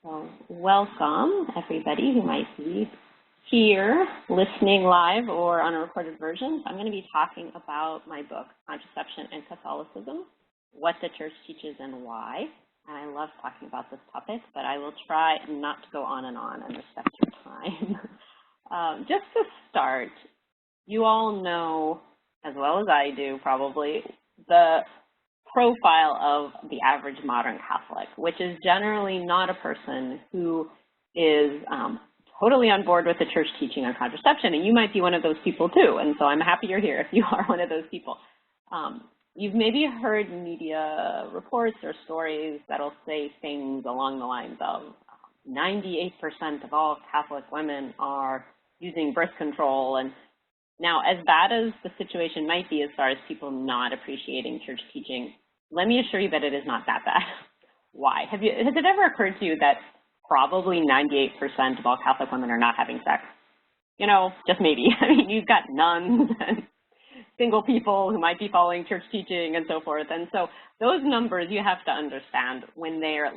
So welcome, everybody who might be here listening live or on a recorded version. I'm going to be talking about my book, Contraception and Catholicism, What the Church Teaches and Why. And I love talking about this topic, but I will try not to go on and respect your time. Just to start, you all know, as well as I do probably, the profile of the average modern Catholic, which is generally not a person who is totally on board with the church teaching on contraception, and you might be one of those people too, and so I'm happy you're here if you are one of those people. You've maybe heard media reports or stories that'll say things along the lines of 98% of all Catholic women are using birth control, and now, as bad as the situation might be as far as people not appreciating church teaching, let me assure you that it is not that bad. Why? Has it ever occurred to you that probably 98% of all Catholic women are not having sex? You know, just maybe. I mean, you've got nuns and single people who might be following church teaching and so forth. And so those numbers you have to understand when they're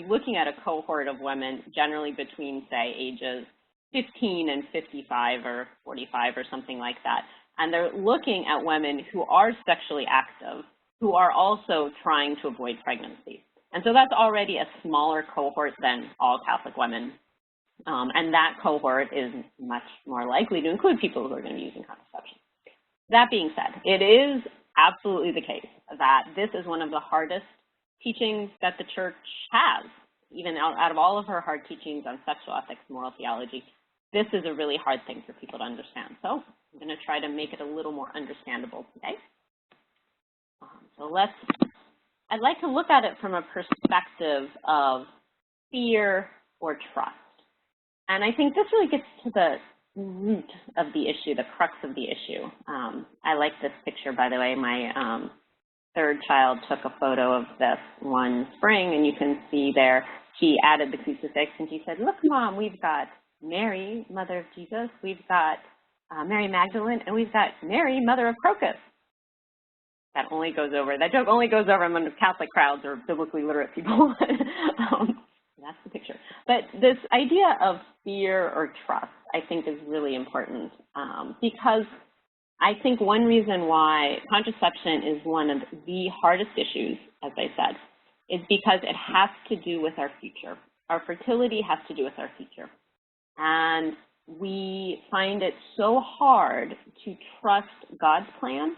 looking at a cohort of women generally between, say, ages 15 and 55 or 45 or something like that. And they're looking at women who are sexually active, who are also trying to avoid pregnancy. And so that's already a smaller cohort than all Catholic women. And that cohort is much more likely to include people who are going to be using contraception. That being said, it is absolutely the case that this is one of the hardest teachings that the church has. Even out of all of her hard teachings on sexual ethics, moral theology, this is a really hard thing for people to understand. So I'm going to try to make it a little more understandable today. I'd like to look at it from a perspective of fear or trust. And I think this really gets to the root of the issue, the crux of the issue. I like this picture, by the way. My third child took a photo of this one spring, and you can see there she added the crucifix, and she said, "Look, Mom, we've got Mary, Mother of Jesus, we've got Mary Magdalene, and we've got Mary, Mother of Crocus." That joke only goes over among Catholic crowds or biblically literate people. That's the picture. But this idea of fear or trust, I think, is really important because I think one reason why contraception is one of the hardest issues, as I said, is because it has to do with our future. Our fertility has to do with our future. And we find it so hard to trust God's plan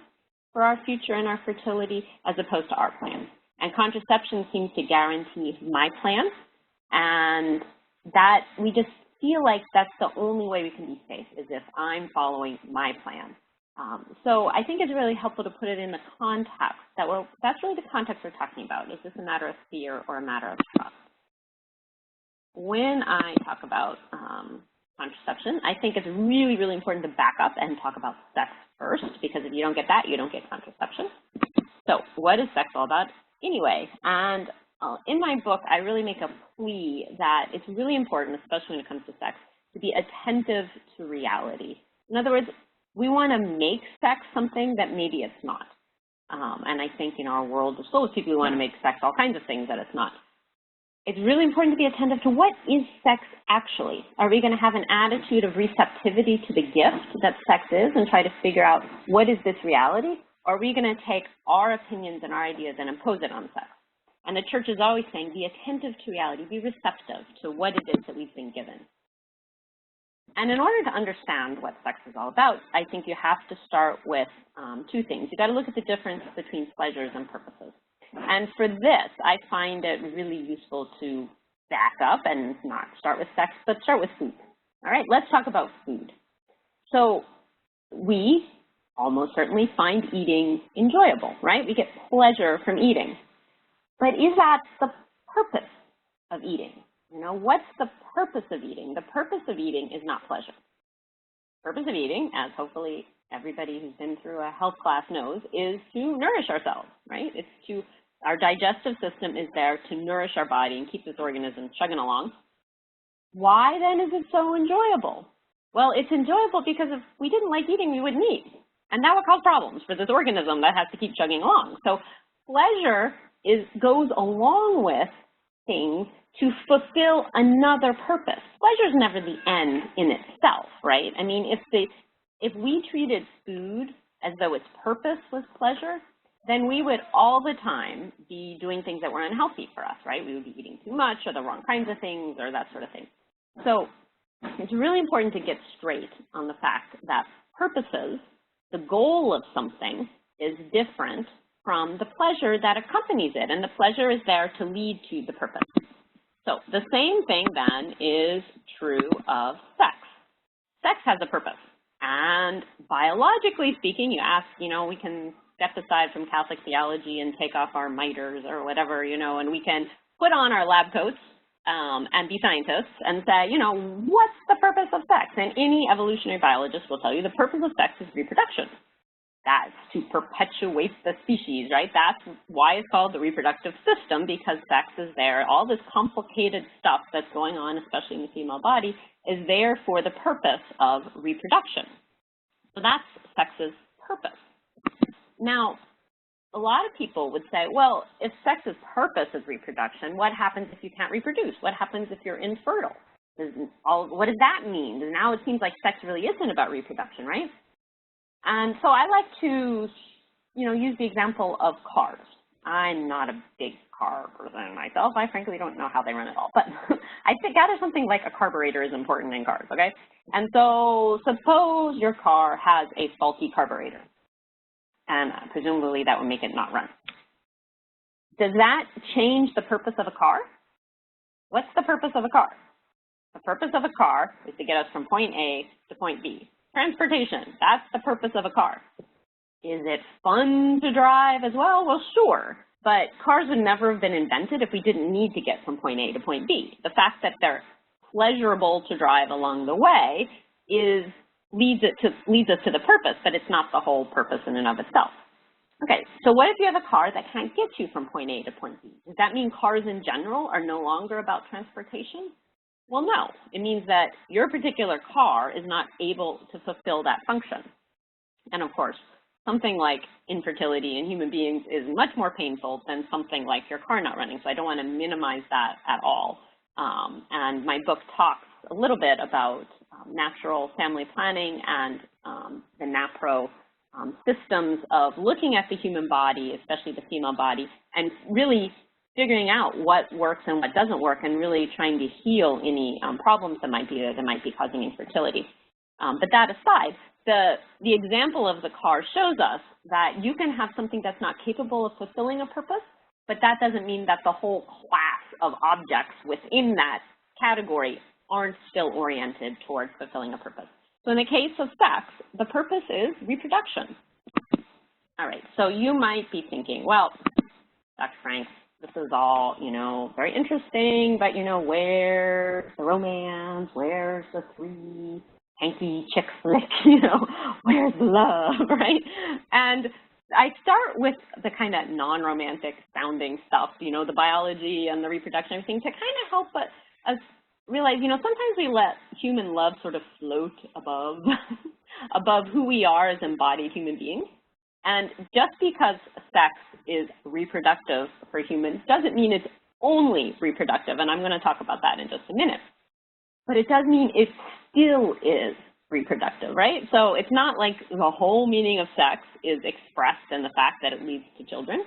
for our future and our fertility as opposed to our plan. And contraception seems to guarantee my plan, and that we just feel like that's the only way we can be safe, is if I'm following my plan. So I think it's really helpful to put it in the context that's really the context we're talking about. Is this a matter of fear or a matter of trust? When I talk about contraception, I think it's really, really important to back up and talk about sex first, because if you don't get that, you don't get contraception. So what is sex all about anyway? And in my book, I really make a plea that it's really important, especially when it comes to sex, to be attentive to reality. In other words, we want to make sex something that maybe it's not. And I think in our world of souls, people want to make sex all kinds of things that it's not. It's really important to be attentive to what is sex actually. Are we going to have an attitude of receptivity to the gift that sex is and try to figure out what is this reality? Or are we going to take our opinions and our ideas and impose it on sex? And the church is always saying, be attentive to reality, be receptive to what it is that we've been given. And in order to understand what sex is all about, I think you have to start with two things. You've got to look at the difference between pleasures and purposes. And for this, I find it really useful to back up and not start with sex, but start with food. All right, let's talk about food. So we almost certainly find eating enjoyable, right? We get pleasure from eating. But is that the purpose of eating? You know, what's the purpose of eating? The purpose of eating is not pleasure. The purpose of eating, as hopefully everybody who's been through a health class knows, is to nourish ourselves, right? Our digestive system is there to nourish our body and keep this organism chugging along. Why then is it so enjoyable? Well, it's enjoyable because if we didn't like eating, we wouldn't eat. And that would cause problems for this organism that has to keep chugging along. So pleasure goes along with things to fulfill another purpose. Pleasure is never the end in itself, right? I mean, if we treated food as though its purpose was pleasure, then we would all the time be doing things that were unhealthy for us, right? We would be eating too much or the wrong kinds of things or that sort of thing. So it's really important to get straight on the fact that purposes, the goal of something, is different from the pleasure that accompanies it, and the pleasure is there to lead to the purpose. So the same thing then is true of sex. Sex has a purpose, and biologically speaking, you ask, we can step aside from Catholic theology and take off our miters or whatever, and we can put on our lab coats and be scientists and say, what's the purpose of sex? And any evolutionary biologist will tell you the purpose of sex is reproduction. That's to perpetuate the species, right? That's why it's called the reproductive system, because sex is there. All this complicated stuff that's going on, especially in the female body, is there for the purpose of reproduction. So that's sex's purpose. Now, a lot of people would say, well, if sex's purpose is reproduction, what happens if you can't reproduce? What happens if you're infertile? What does that mean? Now it seems like sex really isn't about reproduction, right? And so I like to, use the example of cars. I'm not a big car person myself. I frankly don't know how they run at all, but I gather something like a carburetor is important in cars, okay? And so suppose your car has a faulty carburetor, and presumably that would make it not run. Does that change the purpose of a car? What's the purpose of a car? The purpose of a car is to get us from point A to point B. Transportation, that's the purpose of a car. Is it fun to drive as well? Well, sure, but cars would never have been invented if we didn't need to get from point A to point B. The fact that they're pleasurable to drive along the way leads us to the purpose, but it's not the whole purpose in and of itself. Okay, so what if you have a car that can't get you from point A to point B? Does that mean cars in general are no longer about transportation? Well, no. It means that your particular car is not able to fulfill that function. And of course, something like infertility in human beings is much more painful than something like your car not running, so I don't want to minimize that at all. And my book talks a little bit about natural family planning and the NAPRO systems of looking at the human body, especially the female body, and really figuring out what works and what doesn't work, and really trying to heal any problems that might be there that might be causing infertility. But that aside, the example of the car shows us that you can have something that's not capable of fulfilling a purpose, but that doesn't mean that the whole class of objects within that category aren't still oriented towards fulfilling a purpose. So in the case of sex, the purpose is reproduction. All right, so you might be thinking, well, Dr. Franks, this is all, very interesting, but, where's the romance? Where's the three hanky chick flick? Where's the love, right? And I start with the kind of non-romantic sounding stuff, the biology and the reproduction, everything, to kind of help us realize, sometimes we let human love sort of float above, above who we are as embodied human beings. And just because sex is reproductive for humans doesn't mean it's only reproductive, and I'm going to talk about that in just a minute. But it does mean it still is reproductive, right? So it's not like the whole meaning of sex is expressed in the fact that it leads to children,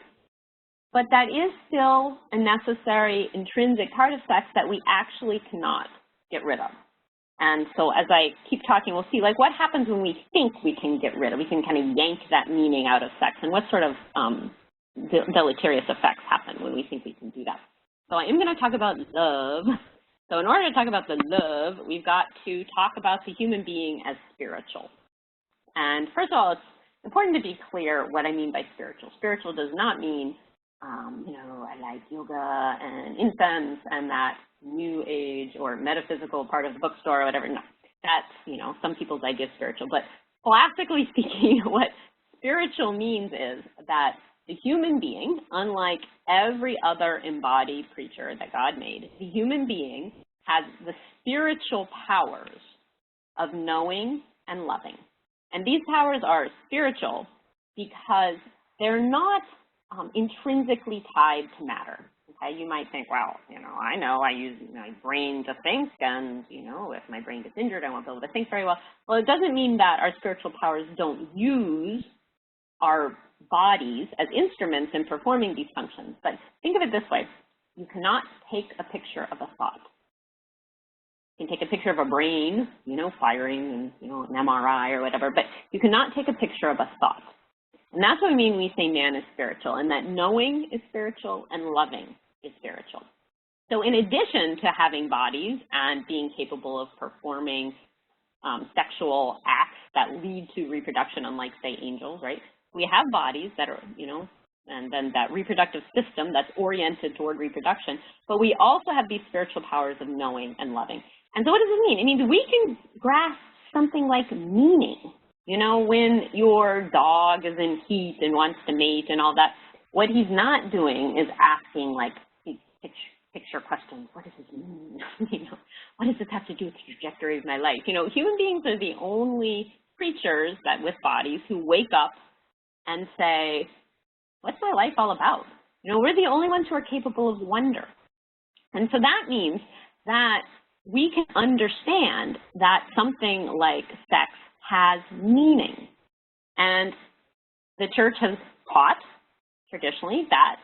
but that is still a necessary intrinsic part of sex that we actually cannot get rid of. And so as I keep talking, we'll see what happens when we think we can get rid of, we can kind of yank that meaning out of sex, and what sort of deleterious effects happen when we think we can do that. So I am going to talk about love. So in order to talk about the love, we've got to talk about the human being as spiritual. And first of all, it's important to be clear what I mean by spiritual. Spiritual does not mean, I like yoga and incense and that new age or metaphysical part of the bookstore or whatever. No, that's, some people's idea of spiritual. But classically speaking, what spiritual means is that the human being, unlike every other embodied creature that God made, the human being has the spiritual powers of knowing and loving. And these powers are spiritual because they're not intrinsically tied to matter. Okay, you might think, well, I know I use my brain to think, and, if my brain gets injured, I won't be able to think very well. Well, it doesn't mean that our spiritual powers don't use our bodies as instruments in performing these functions. But think of it this way. You cannot take a picture of a thought. You can take a picture of a brain, firing, and, an MRI or whatever, but you cannot take a picture of a thought. And that's what we mean when we say man is spiritual, and that knowing is spiritual and loving is spiritual. So in addition to having bodies and being capable of performing sexual acts that lead to reproduction, unlike, say, angels, right? We have bodies that are, and then that reproductive system that's oriented toward reproduction, but we also have these spiritual powers of knowing and loving. And so what does it mean? It means we can grasp something like meaning. When your dog is in heat and wants to mate and all that, what he's not doing is asking like these picture questions. What does this mean? What does this have to do with the trajectory of my life? Human beings are the only creatures that with bodies who wake up and say, what's my life all about? We're the only ones who are capable of wonder. And so that means that we can understand that something like sex has meaning. And the church has taught traditionally that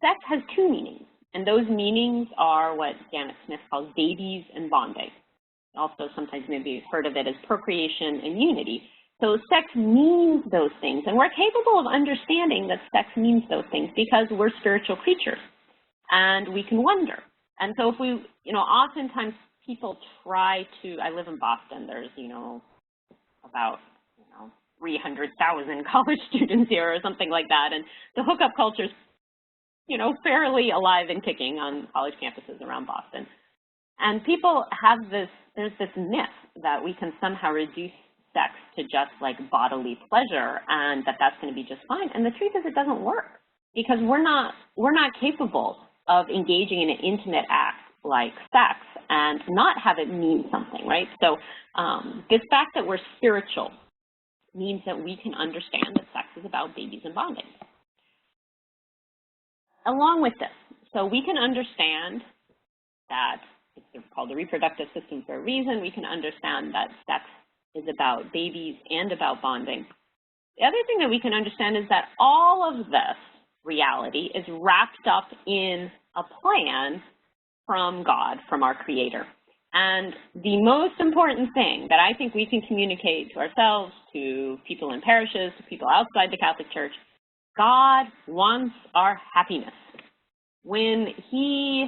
sex has two meanings. And those meanings are what Janet Smith calls babies and bonding. Also, sometimes maybe you've heard of it as procreation and unity. So sex means those things, and we're capable of understanding that sex means those things because we're spiritual creatures, and we can wonder. And so if we, oftentimes people try to, I live in Boston, there's, about, 300,000 college students here or something like that, and the hookup culture is, fairly alive and kicking on college campuses around Boston. And people have there's this myth that we can somehow reduce sex to just like bodily pleasure and that's going to be just fine. And the truth is it doesn't work because we're not capable of engaging in an intimate act like sex and not have it mean something, right? So this fact that we're spiritual means that we can understand that sex is about babies and bonding. Along with this, so we can understand that it's called the reproductive system for a reason. We can understand that sex is about babies and about bonding. The other thing that we can understand is that all of this reality is wrapped up in a plan from God, from our Creator. And the most important thing that I think we can communicate to ourselves, to people in parishes, to people outside the Catholic Church, God wants our happiness. When He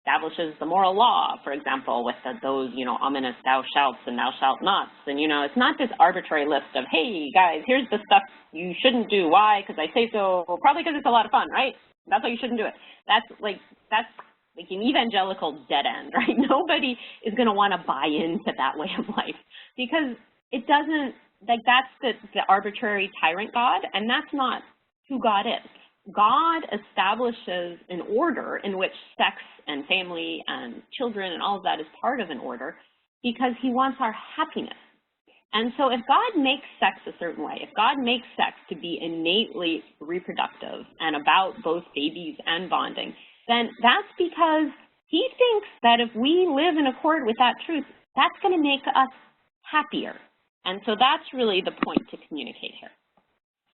establishes the moral law, for example, with those, ominous thou shalt and thou shalt nots. And, it's not this arbitrary list of, hey, guys, here's the stuff you shouldn't do. Why? Because I say so. Well, probably because it's a lot of fun, right? That's why you shouldn't do it. That's like an evangelical dead end, right? Nobody is going to want to buy into that way of life because it doesn't, that's the arbitrary tyrant God, and that's not who God is. God establishes an order in which sex and family and children and all of that is part of an order because He wants our happiness. And so if God makes sex a certain way, if God makes sex to be innately reproductive and about both babies and bonding, then that's because He thinks that if we live in accord with that truth, that's going to make us happier. And so that's really the point to communicate here.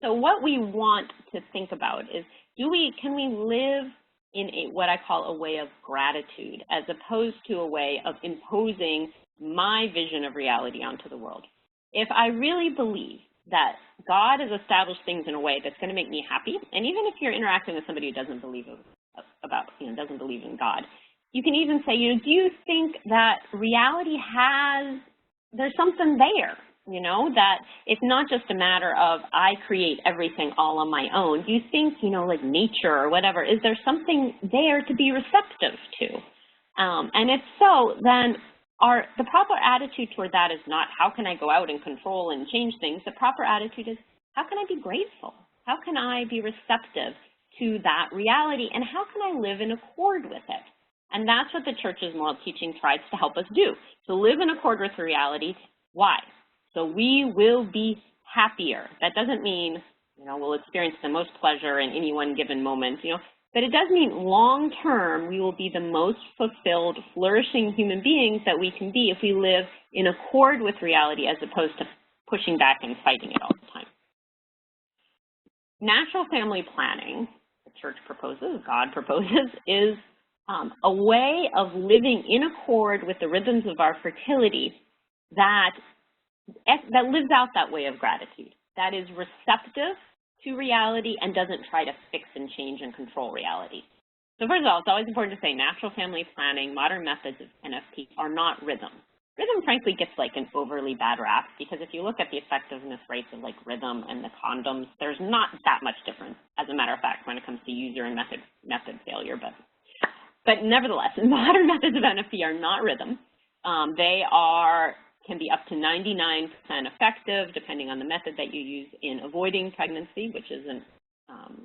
So what we want to think about is, can we live in what I call a way of gratitude as opposed to a way of imposing my vision of reality onto the world? If I really believe that God has established things in a way that's going to make me happy, and even if you're interacting with somebody who doesn't believe doesn't believe in God, you can even say, do you think that reality there's something there? That it's not just a matter of I create everything all on my own. Do you think, like nature or whatever, is there something there to be receptive to? And if so, then the proper attitude toward that is not how can I go out and control and change things. The proper attitude is how can I be grateful? How can I be receptive to that reality? And how can I live in accord with it? And that's what the Church's moral teaching tries to help us do, to live in accord with reality. Why? So we will be happier. That doesn't mean, we'll experience the most pleasure in any one given moment. But it does mean long-term we will be the most fulfilled, flourishing human beings that we can be if we live in accord with reality as opposed to pushing back and fighting it all the time. Natural family planning, the church proposes, God proposes, is a way of living in accord with the rhythms of our fertility that lives out that way of gratitude, that is receptive to reality and doesn't try to fix and change and control reality. So first of all, it's always important to say natural family planning, modern methods of NFP are not rhythm. Rhythm, frankly, gets like an overly bad rap because if you look at the effectiveness rates of like rhythm and the condoms, there's not that much difference, as a matter of fact, when it comes to user and method failure. But nevertheless, modern methods of NFP are not rhythm. They can be up to 99% effective, depending on the method that you use in avoiding pregnancy, which is an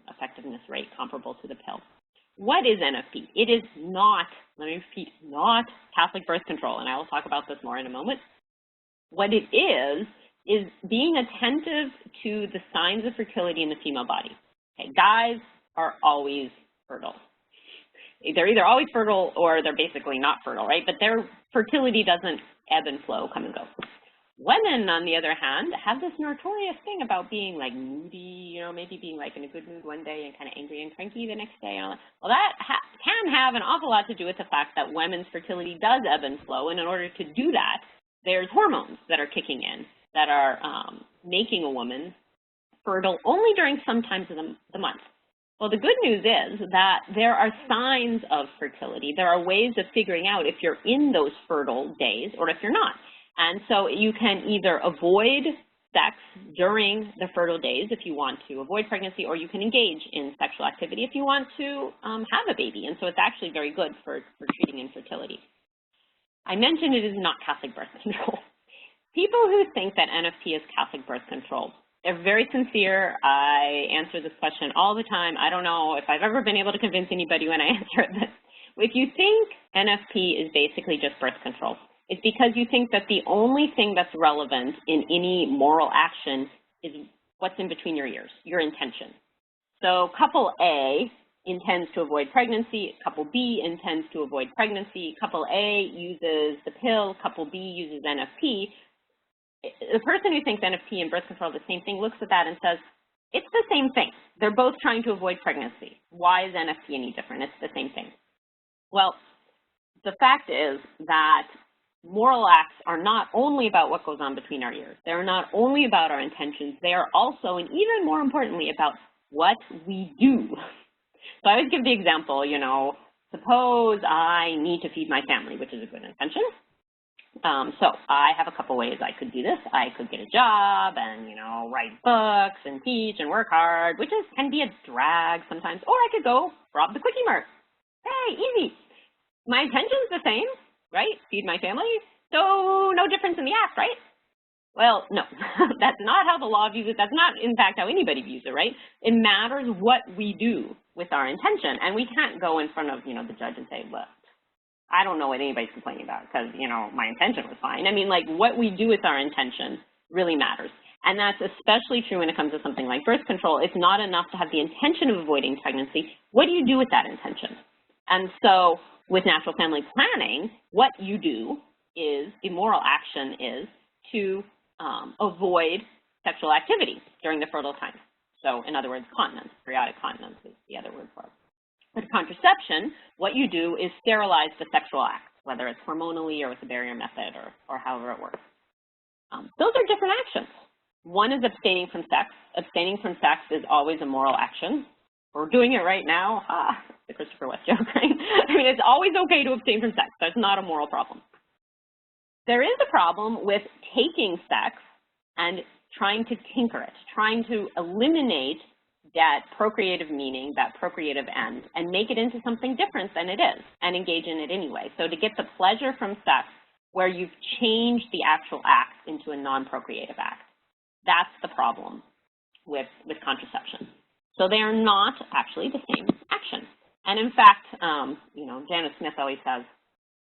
effectiveness rate comparable to the pill. What is NFP? It is not, let me repeat, not Catholic birth control, and I will talk about this more in a moment. What it is being attentive to the signs of fertility in the female body. Okay, guys are always fertile. They're either always fertile or they're basically not fertile, right? But their fertility doesn't ebb and flow, come and go. Women, on the other hand, have this notorious thing about being like moody, you know, maybe being like in a good mood one day and kind of angry and cranky the next day. And all that. Well, that can have an awful lot to do with the fact that women's fertility does ebb and flow, and in order to do that, there's hormones that are kicking in that are making a woman fertile only during some times of the month. Well, the good news is that there are signs of fertility. There are ways of figuring out if you're in those fertile days or if you're not. And so you can either avoid sex during the fertile days if you want to avoid pregnancy, or you can engage in sexual activity if you want to have a baby. And so it's actually very good for treating infertility. I mentioned it is not Catholic birth control. People who think that NFP is Catholic birth control, they're very sincere. I answer this question all the time. I don't know if I've ever been able to convince anybody when I answer this. If you think NFP is basically just birth control, it's because you think that the only thing that's relevant in any moral action is what's in between your ears, your intention. So couple A intends to avoid pregnancy, couple B intends to avoid pregnancy, couple A uses the pill, couple B uses NFP. The person who thinks NFP and birth control are the same thing looks at that and says, it's the same thing. They're both trying to avoid pregnancy. Why is NFP any different? It's the same thing. Well, the fact is that moral acts are not only about what goes on between our ears. They're not only about our intentions. They are also, and even more importantly, about what we do. So I always give the example, you know, suppose I need to feed my family, which is a good intention. So I have a couple ways I could do this. I could get a job and, you know, write books and teach and work hard, which can be a drag sometimes. Or I could go rob the Quickie Mart. Hey, easy. My intention's the same, right? Feed my family. So no difference in the act, right? Well, no, that's not how the law views it. That's not, in fact, how anybody views it, right? It matters what we do with our intention. And we can't go in front of, you know, the judge and say, well, I don't know what anybody's complaining about because, you know, my intention was fine. I mean, like, what we do with our intention really matters. And that's especially true when it comes to something like birth control. It's not enough to have the intention of avoiding pregnancy. What do you do with that intention? And so with natural family planning, what you do is, the moral action is to avoid sexual activity during the fertile time. So in other words, continence, periodic continence is the other word for it. With contraception, what you do is sterilize the sexual act, whether it's hormonally or with a barrier method or however it works. Those are different actions. One is abstaining from sex. Abstaining from sex is always a moral action. We're doing it right now. The Christopher West joke, right? I mean, it's always okay to abstain from sex. That's not a moral problem. There is a problem with taking sex and trying to tinker it, trying to eliminate that procreative meaning, that procreative end, and make it into something different than it is and engage in it anyway. So to get the pleasure from sex where you've changed the actual act into a non-procreative act, that's the problem with contraception. So they are not actually the same action. And in fact, you know, Janice Smith always says,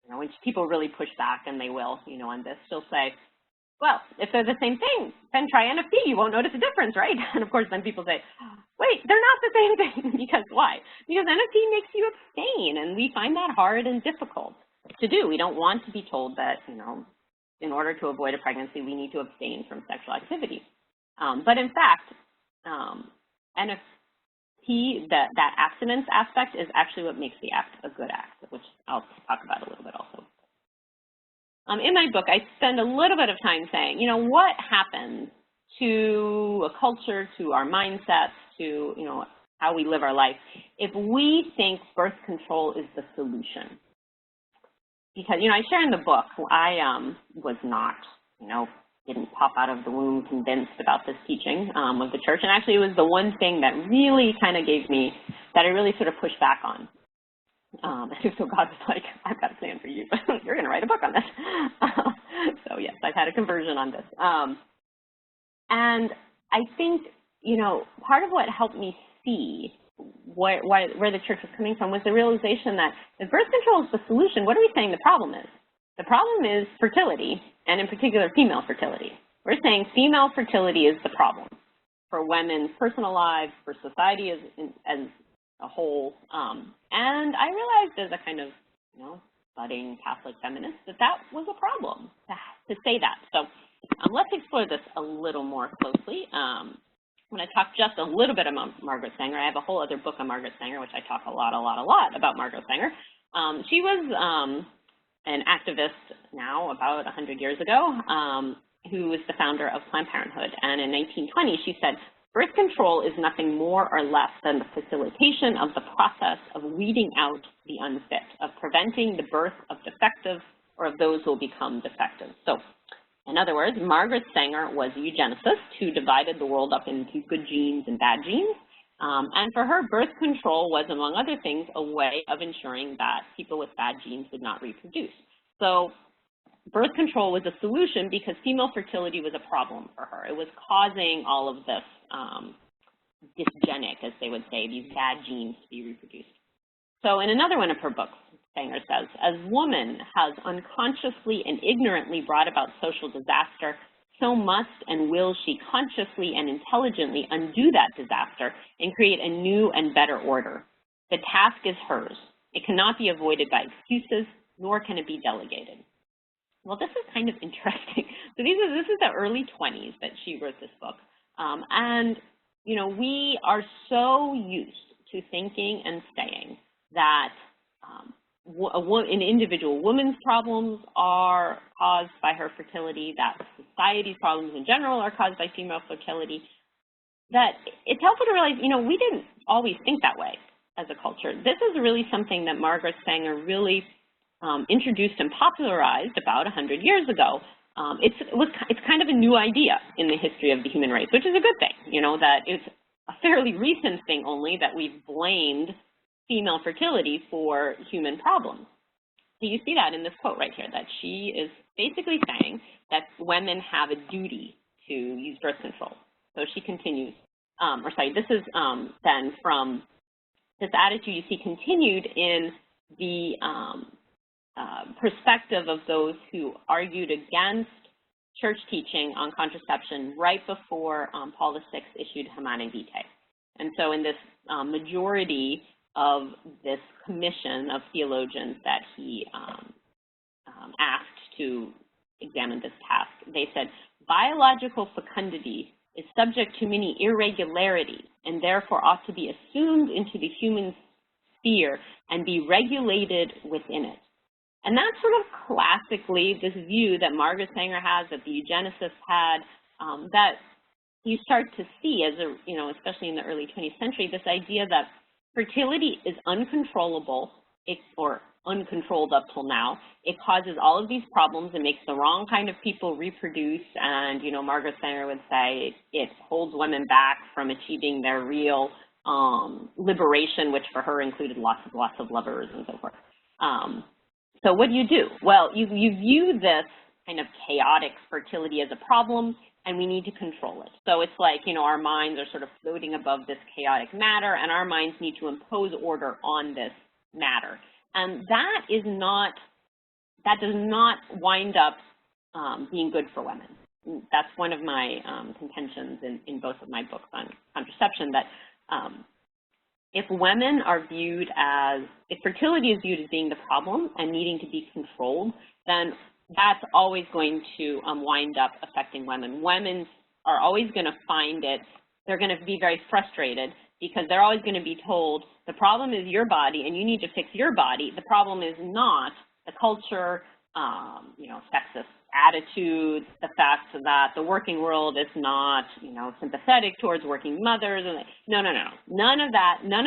you know, when people really push back, and they will, you know, on this, she'll say, Well, if they're the same thing, then try NFP. You won't notice a difference, right? And of course, then people say, wait, they're not the same thing. Because why? Because NFP makes you abstain, and we find that hard and difficult to do. We don't want to be told that, you know, in order to avoid a pregnancy, we need to abstain from sexual activity. But in fact, NFP, that abstinence aspect is actually what makes the act a good act, which I'll talk about a little bit also. In my book, I spend a little bit of time saying, you know, what happens to a culture, to our mindsets, to, you know, how we live our life if we think birth control is the solution. Because, you know, I share in the book, I was not, you know, didn't pop out of the womb convinced about this teaching of the church. And actually, it was the one thing that really kind of gave me, that I really sort of pushed back on. So God was like, I've got a plan for you. You're going to write a book on this. So yes, I've had a conversion on this. And I think, you know, part of what helped me see where the church was coming from was the realization that if birth control is the solution, what are we saying the problem is? The problem is fertility, and in particular, female fertility. We're saying female fertility is the problem for women's personal lives, for society as a whole. And I realized as a kind of, you know, budding Catholic feminist that was a problem to say that. So let's explore this a little more closely. I'm going to talk just a little bit about Margaret Sanger. I have a whole other book on Margaret Sanger, which I talk a lot about Margaret Sanger. She was an activist now about 100 years ago who was the founder of Planned Parenthood. And in 1920, she said, birth control is nothing more or less than the facilitation of the process of weeding out the unfit, of preventing the birth of defective or of those who will become defective. So, in other words, Margaret Sanger was a eugenicist who divided the world up into good genes and bad genes. And for her, birth control was, among other things, a way of ensuring that people with bad genes would not reproduce. So birth control was a solution because female fertility was a problem for her. It was causing all of this dysgenic, as they would say, these bad genes to be reproduced. So in another one of her books, Sanger says, as woman has unconsciously and ignorantly brought about social disaster, so must and will she consciously and intelligently undo that disaster and create a new and better order. The task is hers. It cannot be avoided by excuses, nor can it be delegated. Well, this is kind of interesting. So this is the early 20s that she wrote this book. And, you know, we are so used to thinking and saying that an individual woman's problems are caused by her fertility, that society's problems in general are caused by female fertility, that it's helpful to realize, you know, we didn't always think that way as a culture. This is really something that Margaret Sanger really introduced and popularized about 100 years ago. It's kind of a new idea in the history of the human race, which is a good thing, you know, that it's a fairly recent thing only that we've blamed female fertility for human problems. So you see that in this quote right here, that she is basically saying that women have a duty to use birth control. So she continues, this is then from this attitude you see continued in the perspective of those who argued against church teaching on contraception right before Paul VI issued Humanae Vitae. And so in this majority of this commission of theologians that he asked to examine this task, they said, biological fecundity is subject to many irregularities and therefore ought to be assumed into the human sphere and be regulated within it. And that's sort of classically this view that Margaret Sanger has, that the eugenicists had, that you start to see as a, you know, especially in the early 20th century, this idea that fertility is uncontrollable, or uncontrolled up till now. It causes all of these problems. It makes the wrong kind of people reproduce. And, you know, Margaret Sanger would say it holds women back from achieving their real liberation, which for her included lots of lovers and so forth. So what do? Well, you view this kind of chaotic fertility as a problem, and we need to control it. So it's like, you know, our minds are sort of floating above this chaotic matter, and our minds need to impose order on this matter. And that does not wind up being good for women. that's one of my contentions in both of my books on contraception, that if women are viewed as, if fertility is viewed as being the problem and needing to be controlled, then that's always going to wind up affecting women. Women are always going to find it, they're going to be very frustrated because they're always going to be told the problem is your body and you need to fix your body. The problem is not the culture, you know, sexist attitudes, the fact that the working world is not, you know, sympathetic towards working mothers. And no. None of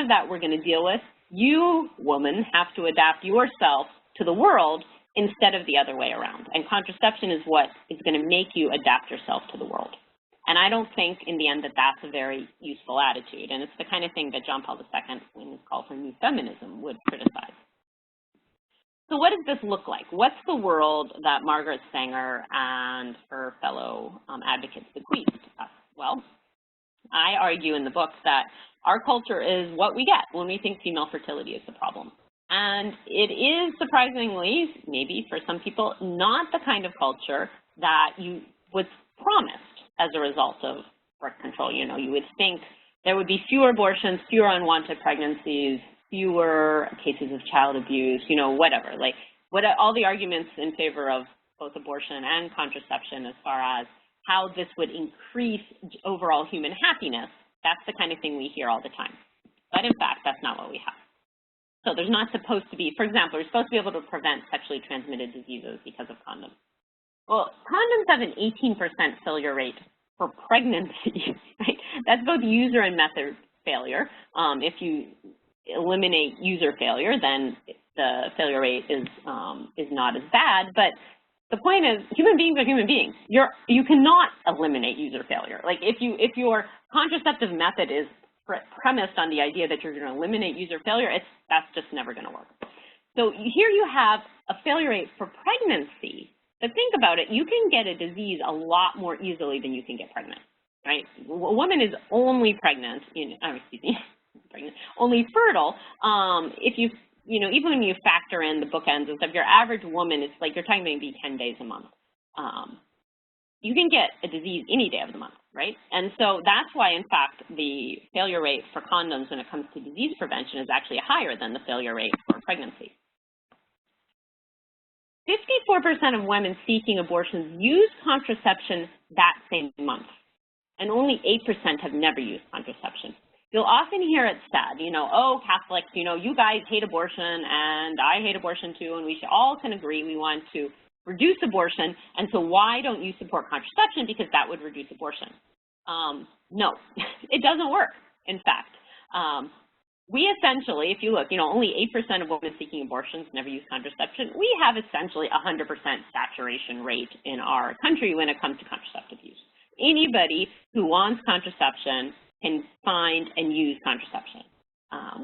that we're going to deal with. You, woman, have to adapt yourself to the world instead of the other way around. And contraception is what is going to make you adapt yourself to the world. And I don't think in the end that that's a very useful attitude. And it's the kind of thing that John Paul II, in his call for new feminism, would criticize. So what does this look like? What's the world that Margaret Sanger and her fellow advocates bequeathed to us? Well, I argue in the book that our culture is what we get when we think female fertility is the problem. And it is surprisingly, maybe for some people, not the kind of culture that was promised as a result of birth control. You know, you would think there would be fewer abortions, fewer unwanted pregnancies, fewer cases of child abuse, you know, whatever. Like, all the arguments in favor of both abortion and contraception as far as how this would increase overall human happiness, that's the kind of thing we hear all the time. But in fact, that's not what we have. So there's not supposed to be, for example, we're supposed to be able to prevent sexually transmitted diseases because of condoms. Well, condoms have an 18% failure rate for pregnancy, right? That's both user and method failure. If you eliminate user failure, then the failure rate is not as bad. But the point is, human beings are human beings. You cannot eliminate user failure. Like if your contraceptive method is premised on the idea that you're going to eliminate user failure, that's just never going to work. So here you have a failure rate for pregnancy. But think about it, you can get a disease a lot more easily than you can get pregnant, right? A woman is only pregnant, only fertile if even when you factor in the bookends and stuff, your average woman is like, you're talking maybe 10 days a month. You can get a disease any day of the month, right? And so that's why, in fact, the failure rate for condoms when it comes to disease prevention is actually higher than the failure rate for pregnancy. 54% of women seeking abortions use contraception that same month, and only 8% have never used contraception. You'll often hear it said, oh, Catholics, you guys hate abortion, and I hate abortion too, and we should all can agree we want to reduce abortion, and so why don't you support contraception? Because that would reduce abortion. No, it doesn't work, in fact. We essentially, if you look, only 8% of women seeking abortions never use contraception. We have essentially 100% saturation rate in our country when it comes to contraceptive use. Anybody who wants contraception can find and use contraception.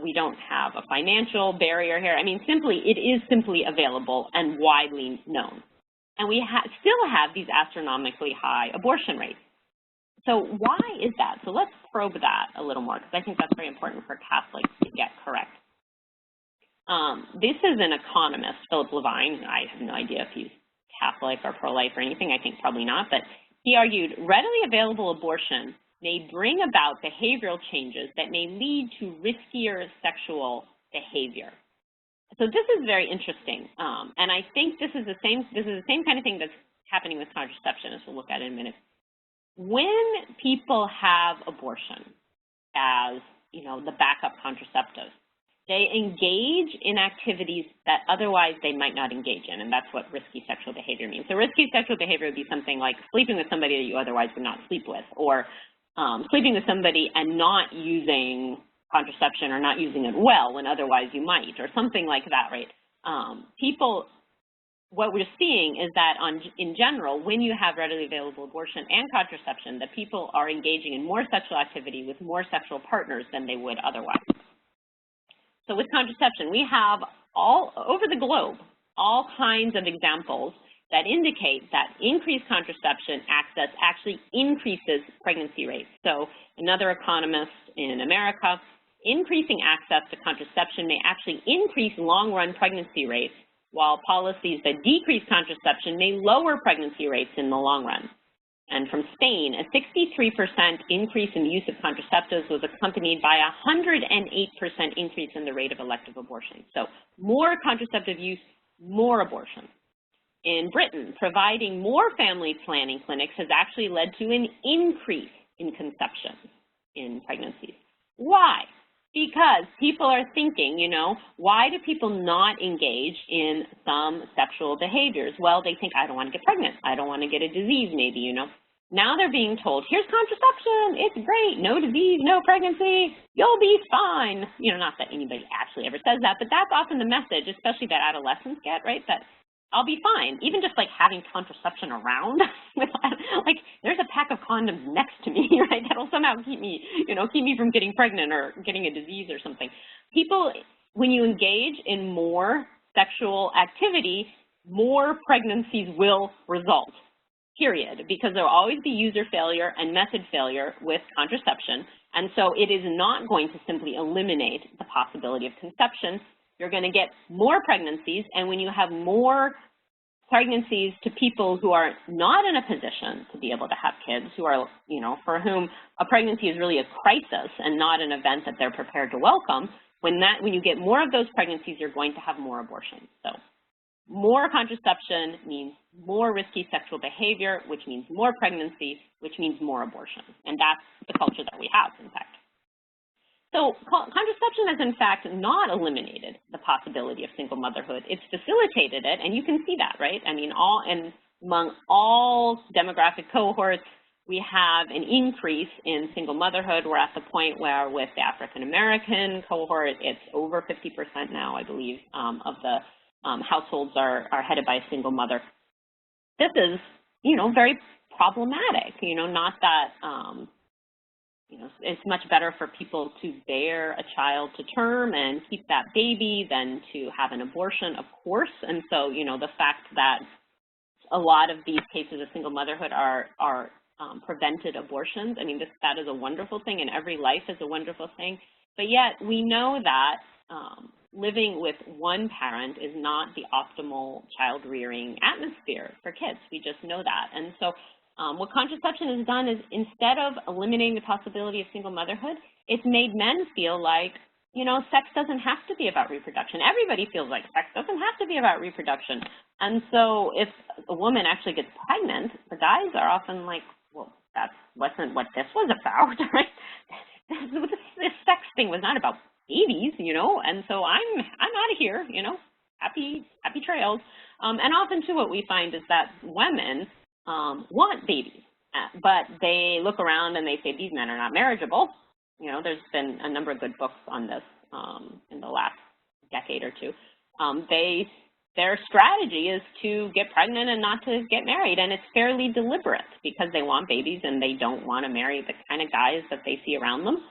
We don't have a financial barrier here. I mean, it is simply available and widely known. And we still have these astronomically high abortion rates. So why is that? So let's probe that a little more, because I think that's very important for Catholics to get correct. This is an economist, Philip Levine. I have no idea if he's Catholic or pro-life or anything. I think probably not. But he argued, readily available abortion may bring about behavioral changes that may lead to riskier sexual behavior. So this is very interesting. And I think this is the same kind of thing that's happening with contraception, as we'll look at in a minute. When people have abortion as, the backup contraceptive, they engage in activities that otherwise they might not engage in, and that's what risky sexual behavior means. So risky sexual behavior would be something like sleeping with somebody that you otherwise would not sleep with, or sleeping with somebody and not using contraception or not using it well when otherwise you might, or something like that, right? What we're seeing is that in general, when you have readily available abortion and contraception, that people are engaging in more sexual activity with more sexual partners than they would otherwise. So with contraception, we have all over the globe all kinds of examples that indicate that increased contraception access actually increases pregnancy rates. So another economist in America, increasing access to contraception may actually increase long-run pregnancy rates, while policies that decrease contraception may lower pregnancy rates in the long run. And from Spain, a 63% increase in the use of contraceptives was accompanied by a 108% increase in the rate of elective abortion. So more contraceptive use, more abortion. In Britain, providing more family planning clinics has actually led to an increase in conception in pregnancies. Why? Because people are thinking, you know, why do people not engage in some sexual behaviors? Well, they think, I don't want to get pregnant. I don't want to get a disease, maybe, you know. Now they're being told, here's contraception. It's great. No disease, no pregnancy. You'll be fine. You know, not that anybody actually ever says that, but that's often the message, especially that adolescents get, right? That I'll be fine. Even just like having contraception around, like there's a pack of condoms next to me, right? That'll somehow keep me, you know, keep me from getting pregnant or getting a disease or something. People, when you engage in more sexual activity, more pregnancies will result, period, because there will always be user failure and method failure with contraception. And so it is not going to simply eliminate the possibility of conception. You're going to get more pregnancies, and when you have more pregnancies to people who are not in a position to be able to have kids, who are, you know, for whom a pregnancy is really a crisis and not an event that they're prepared to welcome, when you get more of those pregnancies, you're going to have more abortions. So more contraception means more risky sexual behavior, which means more pregnancy, which means more abortion. And that's the culture that we have, in fact. So contraception has, in fact, not eliminated the possibility of single motherhood. It's facilitated it, and you can see that, right? I mean, among all demographic cohorts, we have an increase in single motherhood. We're at the point where with the African-American cohort, it's over 50% now, I believe, of the households are headed by a single mother. This is, you know, very problematic, you know, not that, you know, it's much better for people to bear a child to term and keep that baby than to have an abortion, of course. And so, you know, the fact that a lot of these cases of single motherhood are prevented abortions, I mean, that is a wonderful thing, and every life is a wonderful thing. But yet we know that living with one parent is not the optimal child rearing atmosphere for kids. We just know that. And so what contraception has done is, instead of eliminating the possibility of single motherhood, it's made men feel like, you know, sex doesn't have to be about reproduction. Everybody feels like sex doesn't have to be about reproduction. And so if a woman actually gets pregnant, the guys are often like, well, that wasn't what this was about, right? This sex thing was not about babies, you know, and so I'm out of here, you know, happy trails. And often too, what we find is that women want babies, but they look around and they say these men are not marriageable. You know, there's been a number of good books on this in the last decade or two. Their strategy is to get pregnant and not to get married, and it's fairly deliberate because they want babies and they don't want to marry the kind of guys that they see around them.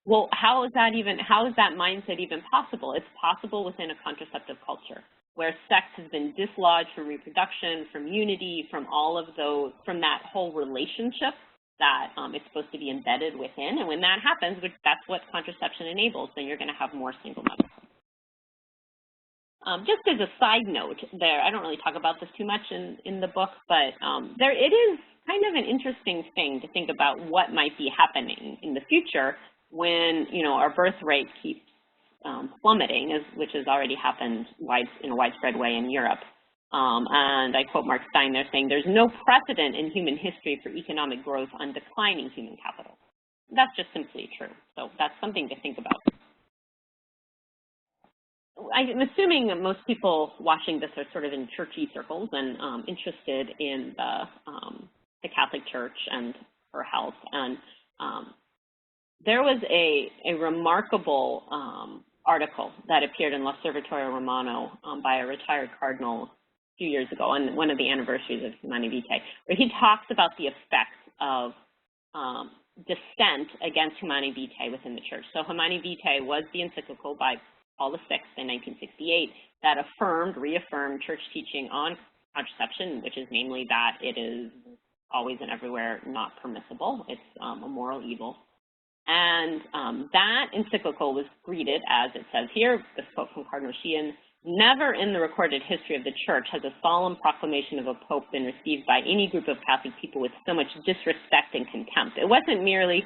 Well, how is that mindset even possible? It's possible within a contraceptive culture where sex has been dislodged from reproduction, from unity, from all of those, from that whole relationship that it's supposed to be embedded within. And when that happens, that's what contraception enables, then you're going to have more single mothers. Just as a side note there, I don't really talk about this too much in the book, but it is kind of an interesting thing to think about what might be happening in the future when, you know, our birth rate keeps plummeting, which has already happened in a widespread way in Europe. And I quote Mark Stein there saying, there's no precedent in human history for economic growth on declining human capital. That's just simply true. So that's something to think about. I'm assuming that most people watching this are sort of in churchy circles and interested in the Catholic Church and her health. And there was a remarkable article that appeared in L'Osservatore Romano by a retired cardinal a few years ago on one of the anniversaries of Humanae Vitae, where he talks about the effects of dissent against Humanae Vitae within the church. So Humanae Vitae was the encyclical by Paul VI in 1968 that reaffirmed church teaching on contraception, which is namely that it is always and everywhere not permissible. It's a moral evil. And that encyclical was greeted, as it says here, this quote from Cardinal Sheehan, Never in the recorded history of the church has a solemn proclamation of a pope been received by any group of Catholic people with so much disrespect and contempt. It wasn't merely,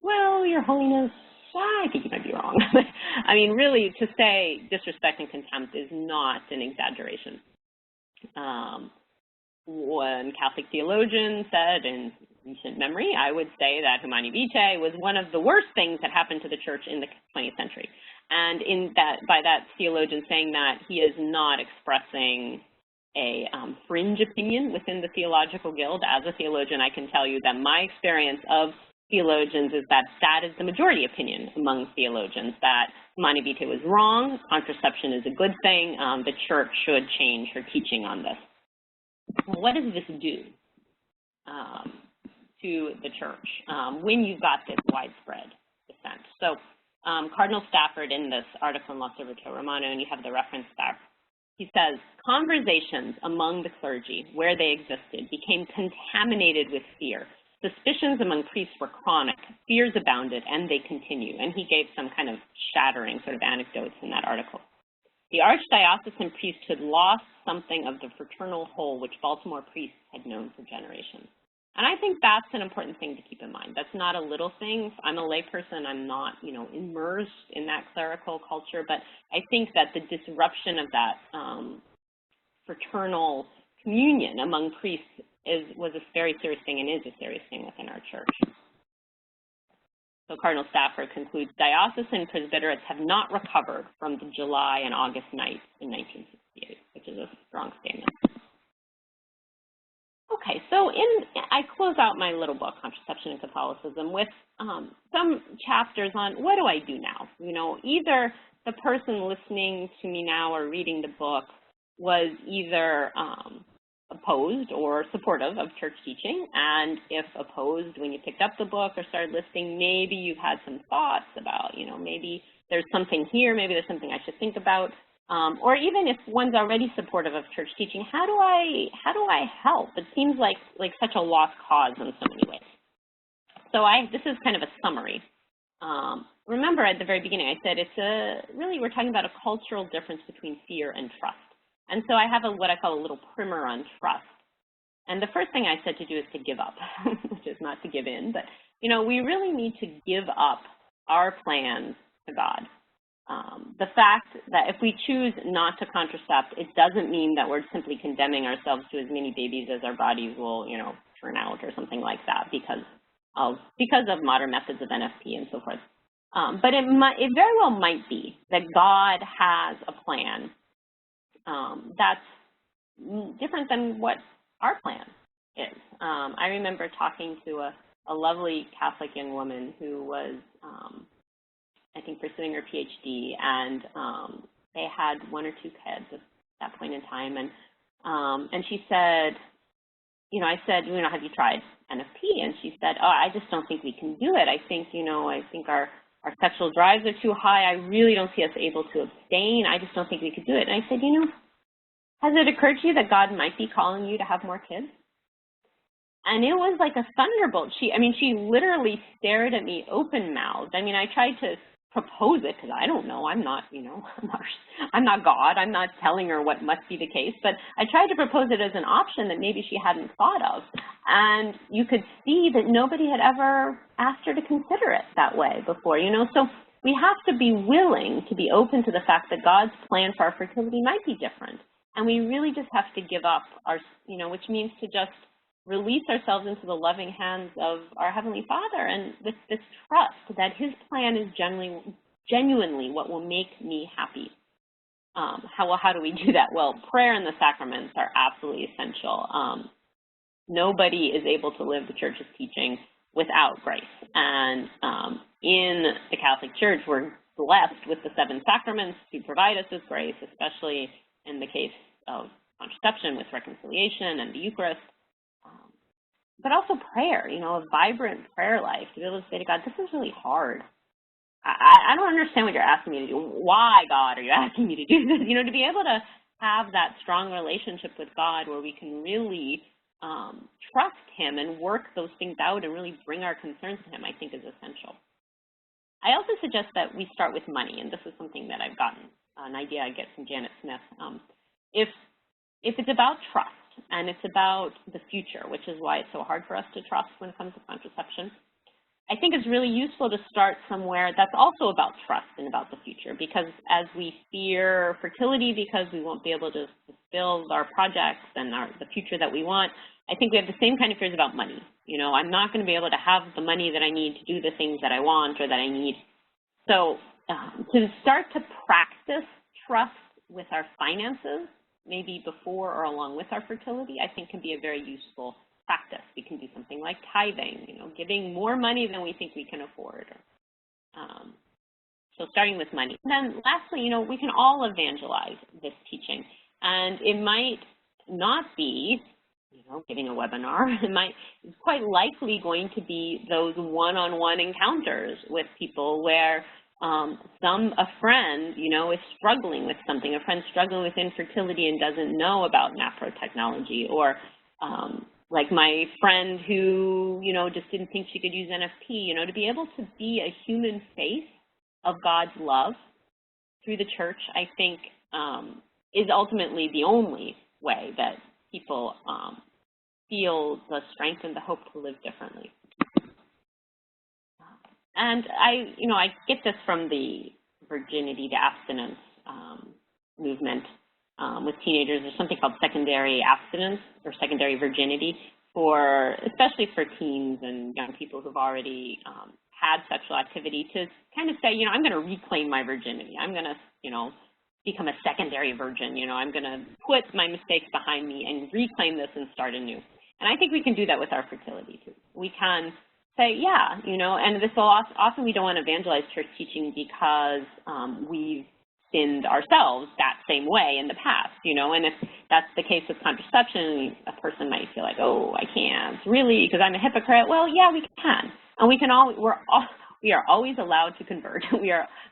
well, Your Holiness, I think you might be wrong. I mean, really, to say disrespect and contempt is not an exaggeration. One Catholic theologian said in recent memory, I would say that Humani Vitae was one of the worst things that happened to the church in the 20th century. And by that theologian saying that, he is not expressing a fringe opinion within the Theological Guild. As a theologian, I can tell you that my experience of theologians is that that is the majority opinion among theologians, that Humani Vitae was wrong, contraception is a good thing, the church should change her teaching on this. Well, what does this do to the church when you've got this widespread dissent? So Cardinal Stafford, in this article in L'Osservatore Romano, and you have the reference there, he says, conversations among the clergy where they existed became contaminated with fear. Suspicions among priests were chronic, fears abounded, and they continue. And he gave some kind of shattering sort of anecdotes in that article. The archdiocesan priesthood lost something of the fraternal whole which Baltimore priests had known for generations. And I think that's an important thing to keep in mind. That's not a little thing. I'm a layperson. I'm not, immersed in that clerical culture. But I think that the disruption of that fraternal communion among priests was a very serious thing and is a serious thing within our church. So Cardinal Stafford concludes, diocesan presbyterates have not recovered from the July and August nights in 1968, which is a strong statement. Okay, so I close out my little book, Contraception and Catholicism, with some chapters on what do I do now? Either the person listening to me now or reading the book was either opposed or supportive of church teaching, and if opposed when you picked up the book or started listening, maybe you've had some thoughts about, maybe there's something here, maybe there's something I should think about. Or even if one's already supportive of church teaching, how do I help? It seems like such a lost cause in so many ways. So this is kind of a summary. Remember at the very beginning I said really we're talking about a cultural difference between fear and trust. And so I have what I call a little primer on trust. And the first thing I said to do is to give up, which is not to give in, but we really need to give up our plans to God. The fact that if we choose not to contracept, it doesn't mean that we're simply condemning ourselves to as many babies as our bodies will, turn out or something like that because of modern methods of NFP and so forth. But it very well might be that God has a plan that's different than what our plan is. I remember talking to a lovely Catholic young woman who was I think pursuing her Ph.D. and they had 1 or 2 kids at that point in time, and she said, I said, have you tried NFP? And she said, oh, I just don't think we can do it. I think, I think our sexual drives are too high. I really don't see us able to abstain. I just don't think we could do it. And I said, has it occurred to you that God might be calling you to have more kids? And it was like a thunderbolt. She literally stared at me open-mouthed. I tried to propose it because I don't know. I'm not God. I'm not telling her what must be the case. But I tried to propose it as an option that maybe she hadn't thought of. And you could see that nobody had ever asked her to consider it that way before, So we have to be willing to be open to the fact that God's plan for our fertility might be different. And we really just have to give up our, which means to just release ourselves into the loving hands of our Heavenly Father, and with this trust that His plan is genuinely what will make me happy. How do we do that? Well, prayer and the sacraments are absolutely essential. Nobody is able to live the Church's teaching without grace. And in the Catholic Church, we're blessed with the 7 sacraments to provide us with grace, especially in the case of contraception with reconciliation and the Eucharist. But also prayer, a vibrant prayer life, to be able to say to God, this is really hard. I don't understand what you're asking me to do. Why, God, are you asking me to do this? To be able to have that strong relationship with God where we can really trust Him and work those things out and really bring our concerns to Him, I think is essential. I also suggest that we start with money, and this is something that I've gotten an idea I get from Janet Smith. If it's about trust and it's about the future, which is why it's so hard for us to trust when it comes to contraception, I think it's really useful to start somewhere that's also about trust and about the future, because as we fear fertility because we won't be able to fulfill our projects and the future that we want, I think we have the same kind of fears about money. You know, I'm not going to be able to have the money that I need to do the things that I want or that I need. So to start to practice trust with our finances, maybe before or along with our fertility, I think can be a very useful practice. We can do something like tithing, you know, giving more money than we think we can afford. So starting with money. And then lastly, you know, we can all evangelize this teaching. And it might not be, you know, giving a webinar. It's quite likely going to be those one-on-one encounters with people where a friend, you know, is struggling with something. A friend struggling with infertility and doesn't know about NAPRO technology, or like my friend who, you know, just didn't think she could use NFP, you know, to be able to be a human face of God's love through the church, I think is ultimately the only way that people feel the strength and the hope to live differently. And I get this from the virginity to abstinence movement with teenagers. There's something called secondary abstinence or secondary virginity, especially for teens and young people who've already had sexual activity, to kind of say, you know, I'm going to reclaim my virginity. I'm going to, you know, become a secondary virgin. You know, I'm going to put my mistakes behind me and reclaim this and start anew. And I think we can do that with our fertility too. We can say, yeah, you know, and this will often we don't want to evangelize church teaching because we've sinned ourselves that same way in the past, you know, and if that's the case with contraception, a person might feel like, oh, I can't really because I'm a hypocrite. Well, yeah, we can, and we are always allowed to convert.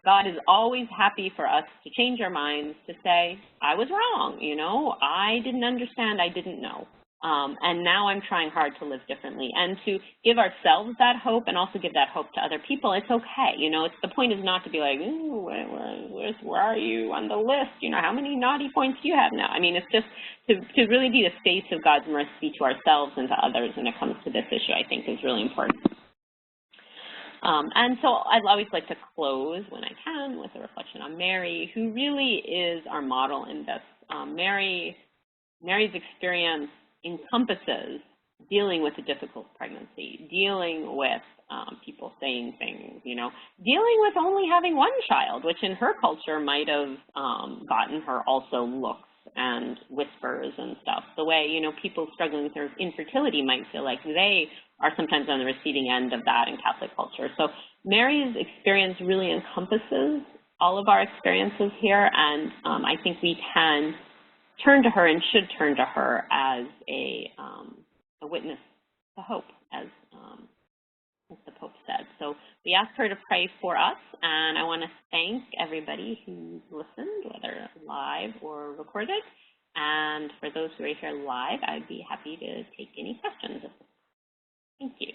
God is always happy for us to change our minds, to say, I was wrong, you know, I didn't understand, I didn't know. And now I'm trying hard to live differently, and to give ourselves that hope and also give that hope to other people. It's okay, you know. The point is not to be like, ooh, where are you on the list? You know, how many naughty points do you have now? I mean, it's just to really be the face of God's mercy to ourselves and to others when it comes to this issue, I think is really important. And so I'd always like to close when I can with a reflection on Mary, who really is our model in this. Mary's experience encompasses dealing with a difficult pregnancy, dealing with people saying things, you know, dealing with only having one child, which in her culture might have gotten her also looks and whispers and stuff. The way, you know, people struggling with their infertility might feel like they are sometimes on the receiving end of that in Catholic culture. So Mary's experience really encompasses all of our experiences here, and I think we can turn to her and should turn to her as a witness to hope, as the Pope said. So we asked her to pray for us, and I want to thank everybody who listened, whether live or recorded. And for those who are here live, I'd be happy to take any questions. Thank you.